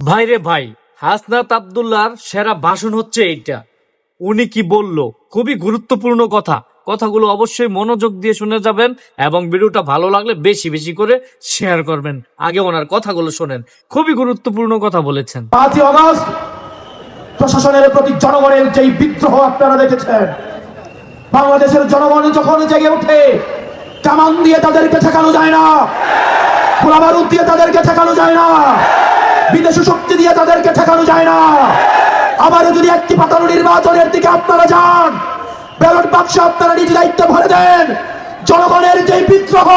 ভাই রে ভাই, হাসনাত আব্দুল্লাহর সেরা ভাষণ হচ্ছে এইটা। উনি কি বলল, খুবই গুরুত্বপূর্ণ কথা। কথাগুলো অবশ্যই মনোযোগ দিয়ে শুনে যাবেন এবং ভিডিওটা ভালো লাগলে বেশি বেশি করে শেয়ার করবেন। আগে ওনার কথাগুলো শোনেন, খুবই গুরুত্বপূর্ণ কথা বলেছেন। 5ই আগস্ট প্রশাসনের প্রতি জনগণের যেই বিদ্রোহ আপনারা দেখেছেন, বাংলাদেশের জনগণ যখন জেগে ওঠে, কামান দিয়ে তাদেরকে ঠেকানো যায় না, গোলাবারুদ দিয়ে তাদেরকে ঠেকানো যায় না, বিদেশি শক্তি দিয়ে তাদেরকে ঠেকানো যায় না। আবারও যদি একটি পাতানো নির্বাচনের দিকে আপনারা যান, ব্যালট বাক্সে আপনারা নিজ দায়িত্ব ভরে দেন, জনগণের যেই বিদ্রোহ,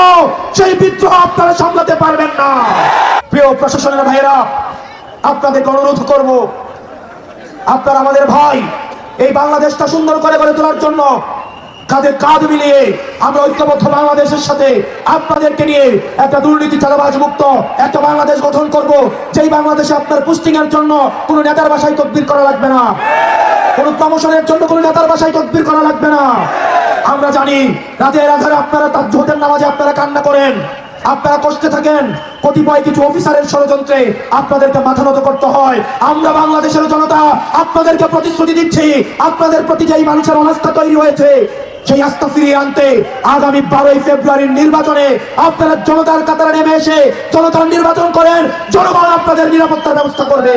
সেই বিদ্রোহ আপনারা সামলাতে পারবেন না। প্রিয় প্রশাসনের ভাইয়েরা, আপনাদেরকে অনুরোধ করব, আপনারা আমাদের ভাই, এই বাংলাদেশটা সুন্দর করে গড়ে তোলার জন্য কাঁধে কাঁধ মিলিয়ে আমরা ঐক্যবদ্ধ বাংলাদেশের সাথে আপনাদেরকে নিয়ে একটা দুর্নীতি চাঁদাবাজ মুক্ত একটা বাংলাদেশ গঠন করব, যেই বাংলাদেশে আপনার পোস্টিং এর জন্য কোনো নেতার বাসায় তদবির করা লাগবে না, কোনো প্রমোশনের জন্য কোনো নেতার বাসায় তদবির করা লাগবে না। আমরা জানি রাতের আধারে আপনারা তাজ্জুদের নামাজে আপনারা কান্না করেন, আপনারা কষ্টে থাকেন, কতিপয় কিছু অফিসারের ষড়যন্ত্রে আপনাদেরকে মাথা নত করতে হয়। আমরা বাংলাদেশের জনতা আপনাদেরকে প্রতিশ্রুতি দিচ্ছি, আপনাদের প্রতি যেই মানুষের অনাস্থা তৈরি হয়েছে, সেই আস্থা ফিরিয়ে আনতে আগামী 12ই ফেব্রুয়ারির নির্বাচনে আপনারা জনতার কাতারে নেমে এসে জনতার নির্বাচন করেন, জনগণ আপনাদের নিরাপত্তার ব্যবস্থা করবে।